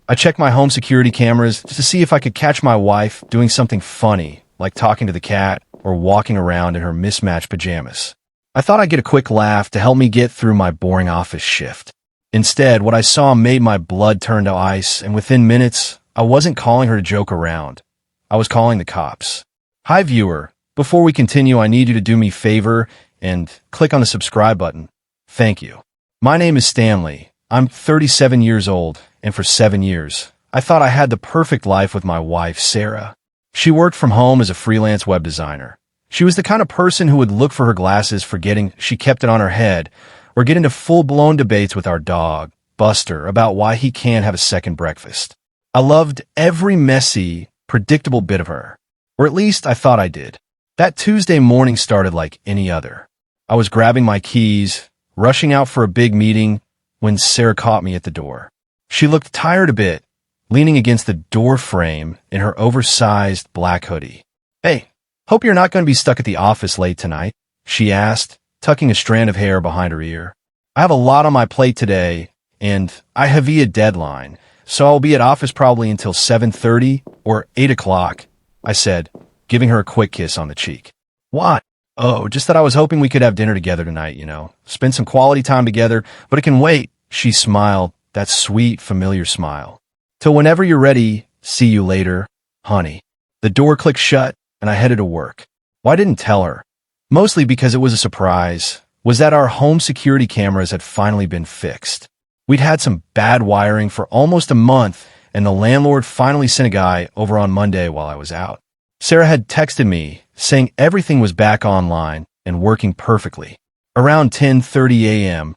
I checked my home security cameras just to see if I could catch my wife doing something funny, like talking to the cat or walking around in her mismatched pajamas. I thought I'd get a quick laugh to help me get through my boring office shift. Instead, what I saw made my blood turn to ice, and within minutes, I wasn't calling her to joke around. I was calling the cops. Hi, viewer. Before we continue, I need you to do me a favor and click on the subscribe button. Thank you. My name is Stanley. I'm 37 years old, and for 7 years, I thought I had the perfect life with my wife, Sarah. She worked from home as a freelance web designer. She was the kind of person who would look for her glasses forgetting she kept it on her head, or get into full-blown debates with our dog, Buster, about why he can't have a second breakfast. I loved every messy, predictable bit of her. Or at least I thought I did. That Tuesday morning started like any other. I was grabbing my keys, rushing out for a big meeting, when Sarah caught me at the door. She looked tired a bit, leaning against the door frame in her oversized black hoodie. Hey, hope you're not going to be stuck at the office late tonight, she asked, tucking a strand of hair behind her ear. I have a lot on my plate today, and I have a deadline, so I'll be at office probably until 7:30 or 8 o'clock, I said, giving her a quick kiss on the cheek. What? Oh, just that I was hoping we could have dinner together tonight, spend some quality time together, but it can wait, she smiled, that sweet, familiar smile. Till whenever you're ready, see you later, honey. The door clicked shut, and I headed to work. Well, I didn't tell her. Mostly because it was a surprise, was that our home security cameras had finally been fixed. We'd had some bad wiring for almost a month, and the landlord finally sent a guy over on Monday while I was out. Sarah had texted me, saying everything was back online and working perfectly. Around 10:30 a.m.,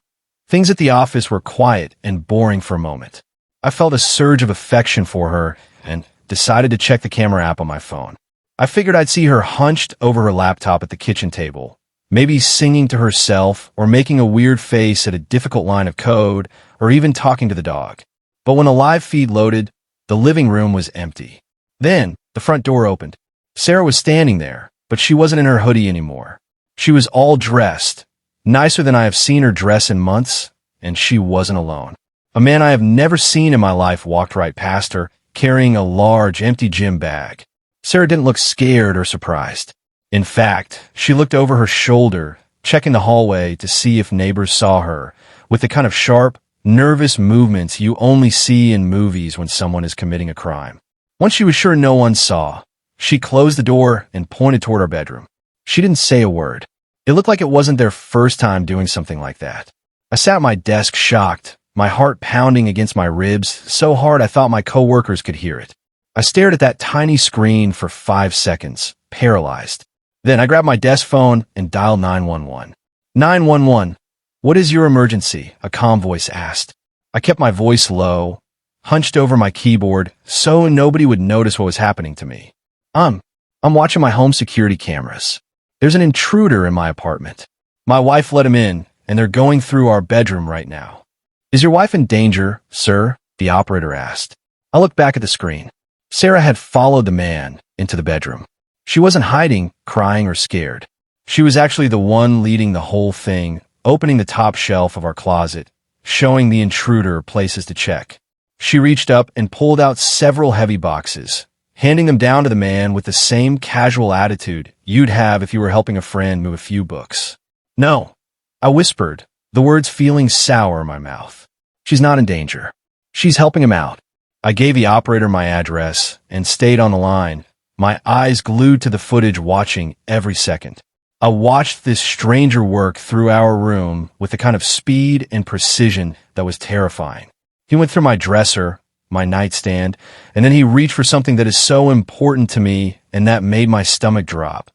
things at the office were quiet and boring for a moment. I felt a surge of affection for her and decided to check the camera app on my phone. I figured I'd see her hunched over her laptop at the kitchen table, maybe singing to herself or making a weird face at a difficult line of code or even talking to the dog. But when a live feed loaded, the living room was empty. Then, the front door opened. Sarah was standing there, but she wasn't in her hoodie anymore. She was all dressed, nicer than I have seen her dress in months, and she wasn't alone. A man I have never seen in my life walked right past her, carrying a large, empty gym bag. Sarah didn't look scared or surprised. In fact, she looked over her shoulder, checking the hallway to see if neighbors saw her, with the kind of sharp, nervous movements you only see in movies when someone is committing a crime. Once she was sure no one saw, she closed the door and pointed toward our bedroom. She didn't say a word. It looked like it wasn't their first time doing something like that. I sat at my desk shocked, my heart pounding against my ribs so hard I thought my coworkers could hear it. I stared at that tiny screen for 5 seconds, paralyzed. Then I grabbed my desk phone and dialed 911. 911. What is your emergency? A calm voice asked. I kept my voice low, hunched over my keyboard so nobody would notice what was happening to me. I'm watching my home security cameras. There's an intruder in my apartment. My wife let him in, and they're going through our bedroom right now. Is your wife in danger, sir? The operator asked. I looked back at the screen. Sarah had followed the man into the bedroom. She wasn't hiding, crying, or scared. She was actually the one leading the whole thing, opening the top shelf of our closet, showing the intruder places to check. She reached up and pulled out several heavy boxes, handing them down to the man with the same casual attitude you'd have if you were helping a friend move a few books. No, I whispered, the words feeling sour in my mouth. She's not in danger. She's helping him out. I gave the operator my address and stayed on the line, my eyes glued to the footage watching every second. I watched this stranger work through our room with the kind of speed and precision that was terrifying. He went through my dresser, my nightstand, and then he reached for something that is so important to me and that made my stomach drop.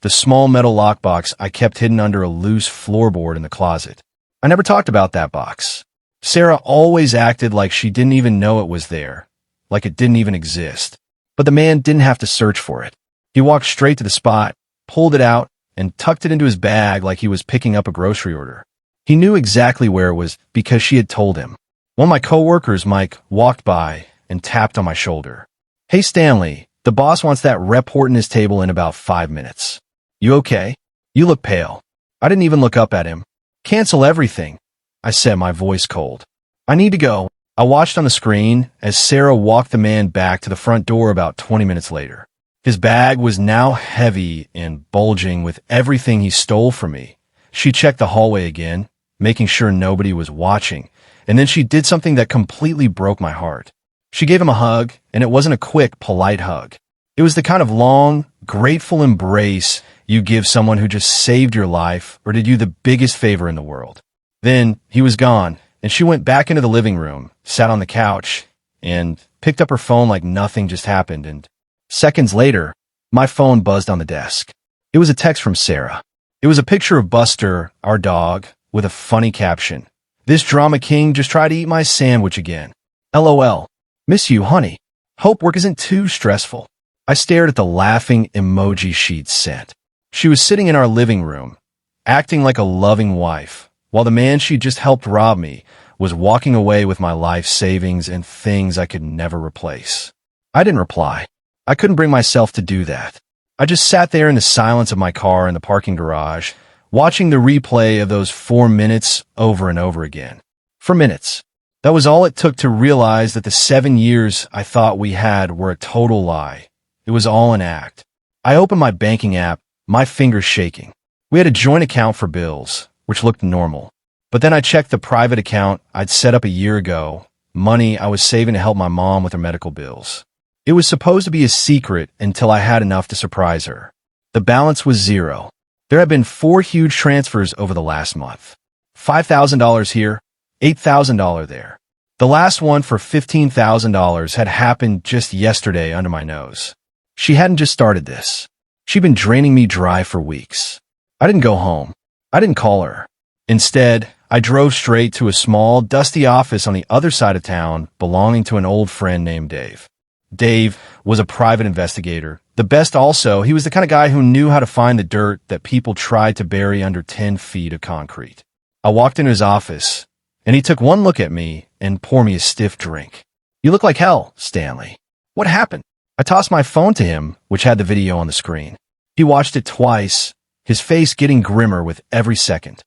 The small metal lockbox I kept hidden under a loose floorboard in the closet. I never talked about that box. Sarah always acted like she didn't even know it was there, like it didn't even exist. But the man didn't have to search for it. He walked straight to the spot, pulled it out, and tucked it into his bag like he was picking up a grocery order. He knew exactly where it was because she had told him. One of my coworkers, Mike, walked by and tapped on my shoulder. Hey, Stanley, the boss wants that report in his table in about 5 minutes. You okay? You look pale. I didn't even look up at him. Cancel everything, I said, my voice cold. I need to go. I watched on the screen as Sarah walked the man back to the front door about 20 minutes later. His bag was now heavy and bulging with everything he stole from me. She checked the hallway again, making sure nobody was watching, and then she did something that completely broke my heart. She gave him a hug, and it wasn't a quick, polite hug. It was the kind of long, grateful embrace you give someone who just saved your life or did you the biggest favor in the world. Then he was gone, and she went back into the living room, sat on the couch, and picked up her phone like nothing just happened, and seconds later, my phone buzzed on the desk. It was a text from Sarah. It was a picture of Buster, our dog, with a funny caption. "This drama king just tried to eat my sandwich again. LOL. Miss you, honey. Hope work isn't too stressful." I stared at the laughing emoji she'd sent. She was sitting in our living room, acting like a loving wife, while the man she'd just helped rob me was walking away with my life savings and things I could never replace. I didn't reply. I couldn't bring myself to do that. I just sat there in the silence of my car in the parking garage, watching the replay of those 4 minutes over and over again. For minutes. That was all it took to realize that the 7 years I thought we had were a total lie. It was all an act. I opened my banking app, my fingers shaking. We had a joint account for bills, which looked normal. But then I checked the private account I'd set up a year ago, money I was saving to help my mom with her medical bills. It was supposed to be a secret until I had enough to surprise her. The balance was zero. There had been 4 huge transfers over the last month. $5,000 here, $8,000 there. The last one for $15,000 had happened just yesterday under my nose. She hadn't just started this. She'd been draining me dry for weeks. I didn't go home. I didn't call her. Instead, I drove straight to a small, dusty office on the other side of town belonging to an old friend named Dave. Dave was a private investigator. The best also, he was the kind of guy who knew how to find the dirt that people tried to bury under 10 feet of concrete. I walked into his office, and he took one look at me and poured me a stiff drink. "You look like hell, Stanley. What happened?" I tossed my phone to him, which had the video on the screen. He watched it twice, his face getting grimmer with every second.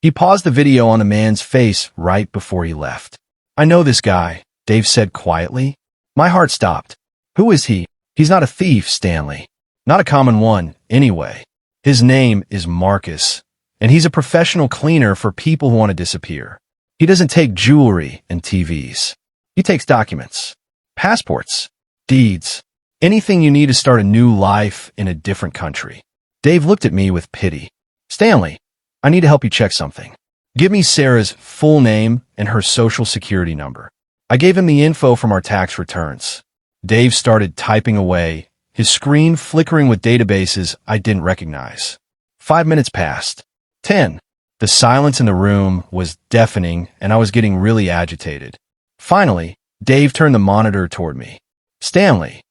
He paused the video on the man's face right before he left. "I know this guy," Dave said quietly. My heart stopped. "Who is he?" "He's not a thief, Stanley. Not a common one, anyway. His name is Marcus, and he's a professional cleaner for people who want to disappear. He doesn't take jewelry and TVs. He takes documents, passports, deeds, anything you need to start a new life in a different country." Dave looked at me with pity. "Stanley, I need to help you check something. Give me Sarah's full name and her social security number." I gave him the info from our tax returns. Dave started typing away, his screen flickering with databases I didn't recognize. 5 minutes passed. 10. The silence in the room was deafening, and I was getting really agitated. Finally, Dave turned the monitor toward me. "Stanley,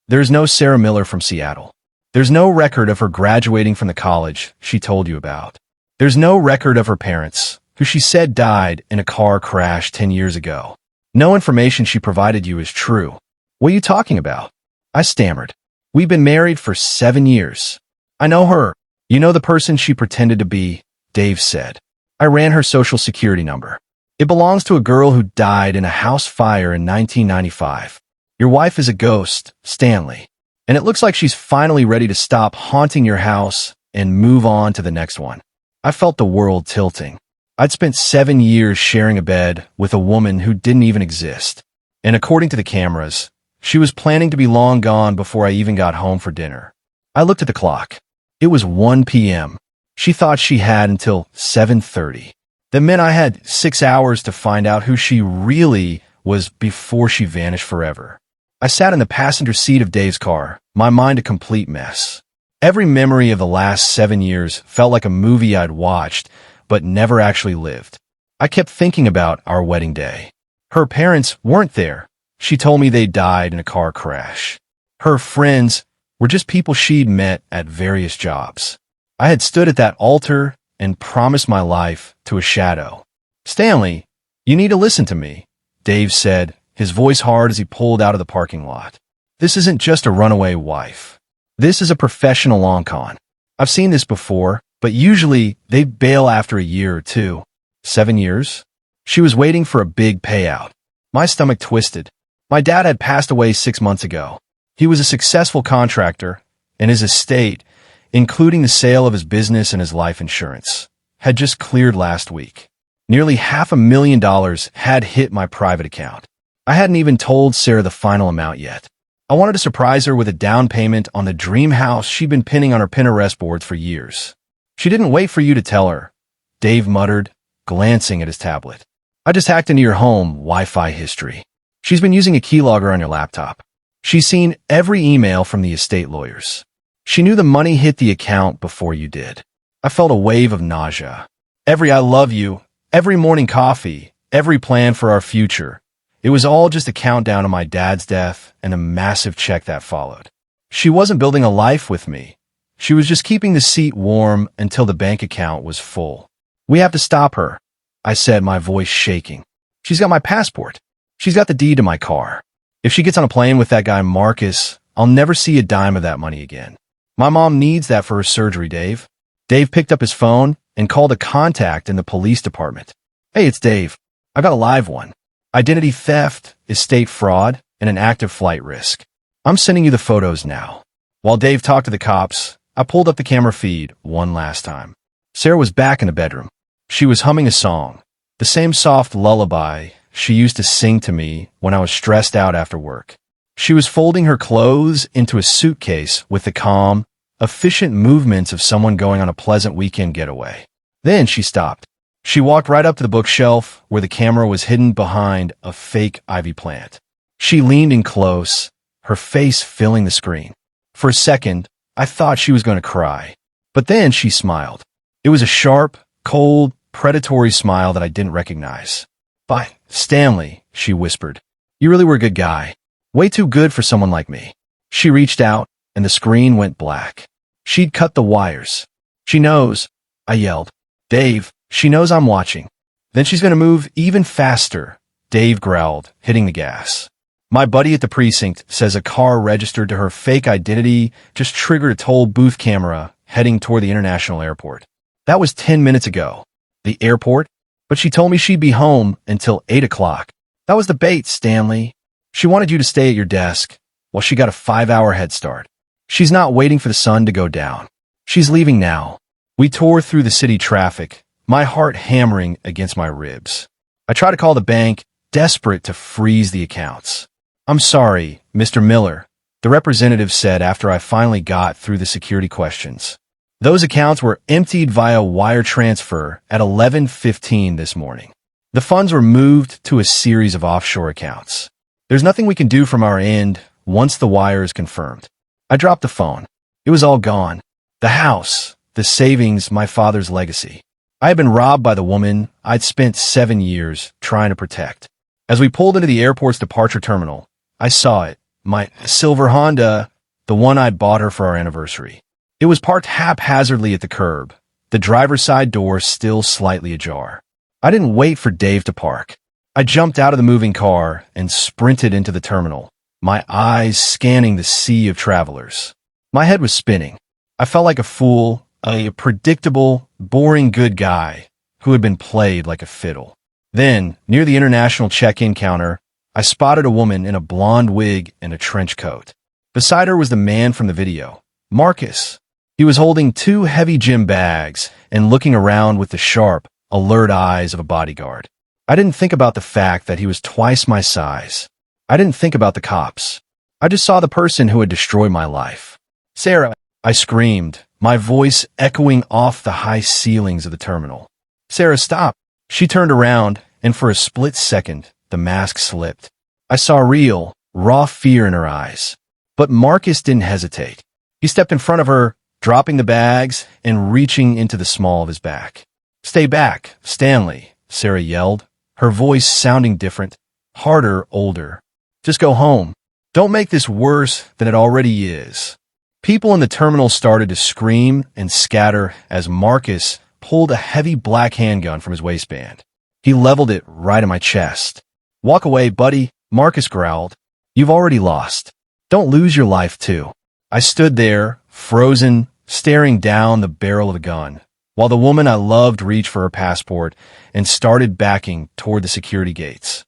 there's no Sarah Miller from Seattle. There's no record of her graduating from the college she told you about. There's no record of her parents, who she said died in a car crash 10 years ago. No information she provided you is true. What are you talking about?" I stammered. "We've been married for 7 years. I know her. You know the person she pretended to be," Dave said. "I ran her social security number. It belongs to a girl who died in a house fire in 1995. Your wife is a ghost, Stanley, and it looks like she's finally ready to stop haunting your house and move on to the next one." I felt the world tilting. I'd spent 7 years sharing a bed with a woman who didn't even exist. And according to the cameras, she was planning to be long gone before I even got home for dinner. I looked at the clock. It was 1 p.m. She thought she had until 7:30. That meant I had 6 hours to find out who she really was before she vanished forever. I sat in the passenger seat of Dave's car, my mind a complete mess. Every memory of the last 7 years felt like a movie I'd watched, but never actually lived. I kept thinking about our wedding day. Her parents weren't there. She told me they died in a car crash. Her friends were just people she'd met at various jobs. I had stood at that altar and promised my life to a shadow. "Stanley, you need to listen to me," Dave said, his voice hard as he pulled out of the parking lot. "This isn't just a runaway wife. This is a professional long con. I've seen this before, but usually they bail after a year or two. 7 years? She was waiting for a big payout. My stomach twisted. My dad had passed away 6 months ago. He was a successful contractor, and his estate, including the sale of his business and his life insurance, had just cleared last week. Nearly $500,000 had hit my private account. I hadn't even told Sarah the final amount yet. I wanted to surprise her with a down payment on the dream house she'd been pinning on her Pinterest boards for years. She didn't wait for you to tell her, Dave muttered, glancing at his tablet. I just hacked into your home Wi-Fi history. She's been using a keylogger on your laptop. She's seen every email from the estate lawyers. She knew the money hit the account before you did. I felt a wave of nausea. Every I love you, every morning coffee, every plan for our future. It was all just a countdown to my dad's death and a massive check that followed. She wasn't building a life with me. She was just keeping the seat warm until the bank account was full. We have to stop her, I said, my voice shaking. She's got my passport. She's got the deed to my car. If she gets on a plane with that guy Marcus, I'll never see a dime of that money again. My mom needs that for her surgery, Dave. Dave picked up his phone and called a contact in the police department. Hey, it's Dave. I got a live one. Identity theft, estate fraud, and an active flight risk. I'm sending you the photos now. While Dave talked to the cops, I pulled up the camera feed one last time. Sarah was back in the bedroom. She was humming a song, the same soft lullaby she used to sing to me when I was stressed out after work. She was folding her clothes into a suitcase with the calm, efficient movements of someone going on a pleasant weekend getaway. Then she stopped. She walked right up to the bookshelf where the camera was hidden behind a fake ivy plant. She leaned in close, her face filling the screen. For a second, I thought she was going to cry. But then she smiled. It was a sharp, cold, predatory smile that I didn't recognize. Bye, Stanley, she whispered. You really were a good guy. Way too good for someone like me. She reached out, and the screen went black. She'd cut the wires. She knows, I yelled. Dave, she knows I'm watching. Then she's going to move even faster, Dave growled, hitting the gas. My buddy at the precinct says a car registered to her fake identity just triggered a toll booth camera heading toward the international airport. That was 10 minutes ago. The airport? But she told me she'd be home until 8 o'clock. That was the bait, Stanley. She wanted you to stay at your desk while she got a 5-hour head start. She's not waiting for the sun to go down. She's leaving now. We tore through the city traffic, my heart hammering against my ribs. I tried to call the bank, desperate to freeze the accounts. I'm sorry, Mr. Miller, the representative said after I finally got through the security questions. Those accounts were emptied via wire transfer at 11:15 this morning. The funds were moved to a series of offshore accounts. There's nothing we can do from our end once the wire is confirmed. I dropped the phone. It was all gone. The house, the savings, my father's legacy. I had been robbed by the woman I'd spent 7 years trying to protect. As we pulled into the airport's departure terminal, I saw it, my silver Honda, the one I'd bought her for our anniversary. It was parked haphazardly at the curb, the driver's side door still slightly ajar. I didn't wait for Dave to park. I jumped out of the moving car and sprinted into the terminal, my eyes scanning the sea of travelers. My head was spinning. I felt like a fool, a predictable, boring good guy who had been played like a fiddle. Then, near the international check-in counter, I spotted a woman in a blonde wig and a trench coat. Beside her was the man from the video, Marcus. He was holding 2 heavy gym bags and looking around with the sharp, alert eyes of a bodyguard. I didn't think about the fact that he was twice my size. I didn't think about the cops. I just saw the person who had destroyed my life. Sarah, I screamed, my voice echoing off the high ceilings of the terminal. Sarah, stop. She turned around, and for a split second, the mask slipped. I saw real, raw fear in her eyes. But Marcus didn't hesitate. He stepped in front of her, dropping the bags and reaching into the small of his back. Stay back, Stanley, Sarah yelled, her voice sounding different, harder, older. Just go home. Don't make this worse than it already is. People in the terminal started to scream and scatter as Marcus pulled a heavy black handgun from his waistband. He leveled it right at my chest. Walk away, buddy, Marcus growled. You've already lost. Don't lose your life, too. I stood there, frozen, staring down the barrel of the gun, while the woman I loved reached for her passport and started backing toward the security gates.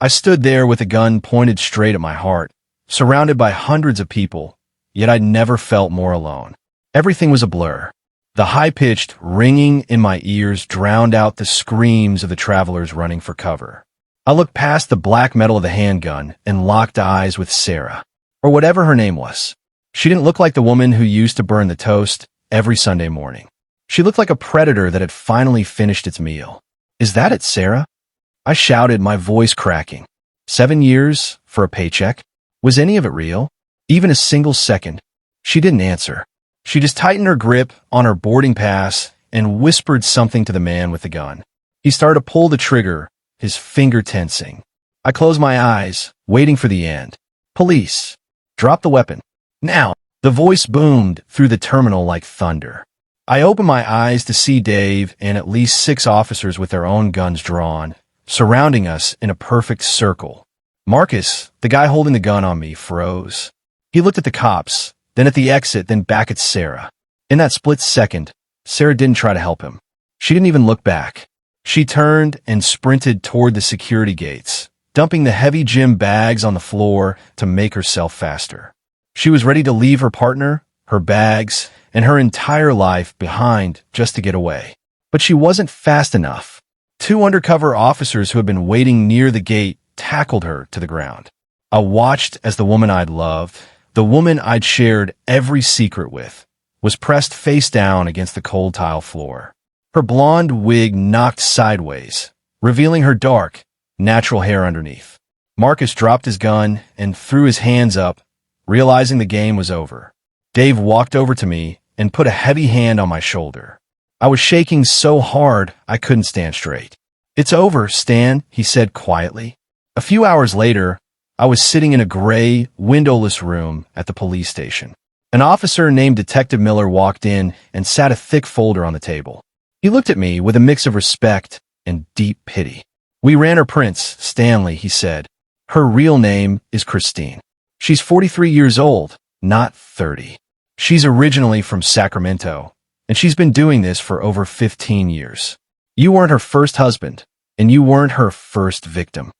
I stood there with a gun pointed straight at my heart, surrounded by hundreds of people, yet I never felt more alone. Everything was a blur. The high-pitched ringing in my ears drowned out the screams of the travelers running for cover. I looked past the black metal of the handgun and locked eyes with Sarah, or whatever her name was. She didn't look like the woman who used to burn the toast every Sunday morning. She looked like a predator that had finally finished its meal. "Is that it, Sarah?" I shouted, my voice cracking. 7 years for a paycheck? Was any of it real? Even a single second? She didn't answer. She just tightened her grip on her boarding pass and whispered something to the man with the gun. He started to pull the trigger, his finger tensing. I closed my eyes, waiting for the end. "Police. Drop the weapon. Now." The voice boomed through the terminal like thunder. I opened my eyes to see Dave and at least 6 officers with their own guns drawn, surrounding us in a perfect circle. Marcus, the guy holding the gun on me, froze. He looked at the cops, then at the exit, then back at Sarah. In that split second, Sarah didn't try to help him. She didn't even look back. She turned and sprinted toward the security gates, dumping the heavy gym bags on the floor to make herself faster. She was ready to leave her partner, her bags, and her entire life behind just to get away. But she wasn't fast enough. 2 undercover officers who had been waiting near the gate tackled her to the ground. I watched as the woman I'd loved, the woman I'd shared every secret with, was pressed face down against the cold tile floor. Her blonde wig knocked sideways, revealing her dark, natural hair underneath. Marcus dropped his gun and threw his hands up, realizing the game was over. Dave walked over to me and put a heavy hand on my shoulder. I was shaking so hard I couldn't stand straight. "It's over, Stan," he said quietly. A few hours later, I was sitting in a gray, windowless room at the police station. An officer named Detective Miller walked in and sat a thick folder on the table. He looked at me with a mix of respect and deep pity. "We ran her prints, Stanley," he said. "Her real name is Christine. She's 43 years old, not 30. She's originally from Sacramento, and she's been doing this for over 15 years. You weren't her first husband, and you weren't her first victim."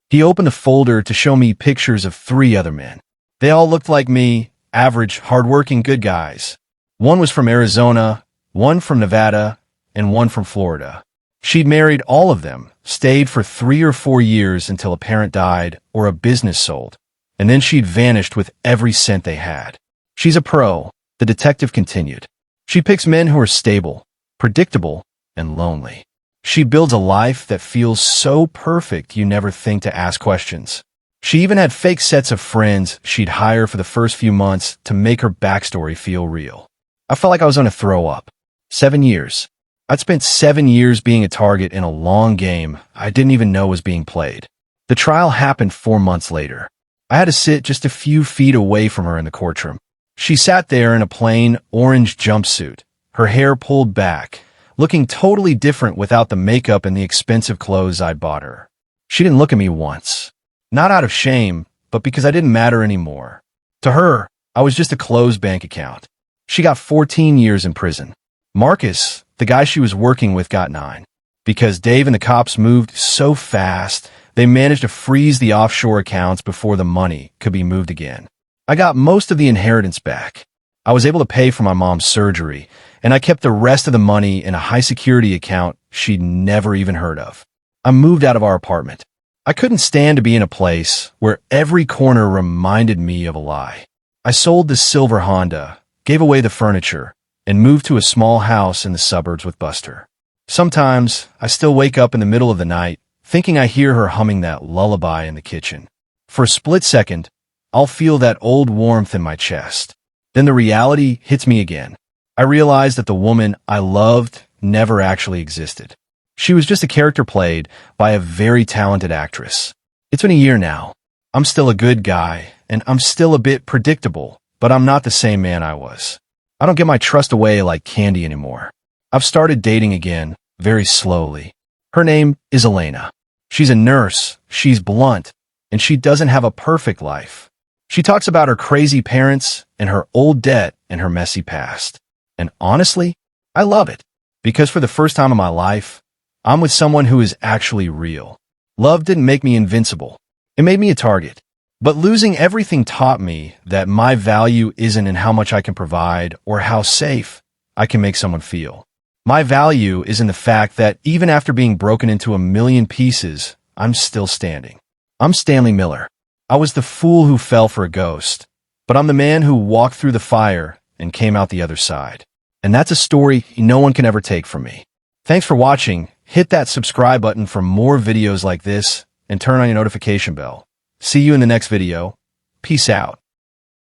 He opened a folder to show me pictures of 3 other men. They all looked like me, average, hardworking good guys. One was from Arizona, one from Nevada, and one from Florida. She'd married all of them, stayed for 3 or 4 years until a parent died or a business sold, and then she'd vanished with every cent they had. "She's a pro," the detective continued. "She picks men who are stable, predictable, and lonely. She builds a life that feels so perfect you never think to ask questions. She even had fake sets of friends she'd hire for the first few months to make her backstory feel real." I felt like I was going to throw up. 7 years. I'd spent 7 years being a target in a long game I didn't even know was being played. The trial happened 4 months later. I had to sit just a few feet away from her in the courtroom. She sat there in a plain orange jumpsuit, her hair pulled back, looking totally different without the makeup and the expensive clothes I'd bought her. She didn't look at me once. Not out of shame, but because I didn't matter anymore. To her, I was just a closed bank account. She got 14 years in prison. Marcus, the guy she was working with, got 9. Because Dave and the cops moved so fast, they managed to freeze the offshore accounts before the money could be moved again. I got most of the inheritance back. I was able to pay for my mom's surgery, and I kept the rest of the money in a high-security account she'd never even heard of. I moved out of our apartment. I couldn't stand to be in a place where every corner reminded me of a lie. I sold the silver Honda, gave away the furniture, and moved to a small house in the suburbs with Buster. Sometimes, I still wake up in the middle of the night, thinking I hear her humming that lullaby in the kitchen. For a split second, I'll feel that old warmth in my chest. Then the reality hits me again. I realized that the woman I loved never actually existed. She was just a character played by a very talented actress. It's been a year now. I'm still a good guy, and I'm still a bit predictable, but I'm not the same man I was. I don't get my trust away like candy anymore. I've started dating again, very slowly. Her name is Elena. She's a nurse, she's blunt, and she doesn't have a perfect life. She talks about her crazy parents and her old debt and her messy past. And honestly, I love it, because for the first time in my life, I'm with someone who is actually real. Love didn't make me invincible. It made me a target. But losing everything taught me that my value isn't in how much I can provide or how safe I can make someone feel. My value is in the fact that even after being broken into a million pieces, I'm still standing. I'm Stanley Miller. I was the fool who fell for a ghost, but I'm the man who walked through the fire and came out the other side. And that's a story no one can ever take from me. Thanks for watching. Hit that subscribe button for more videos like this and turn on your notification bell. See you in the next video. Peace out.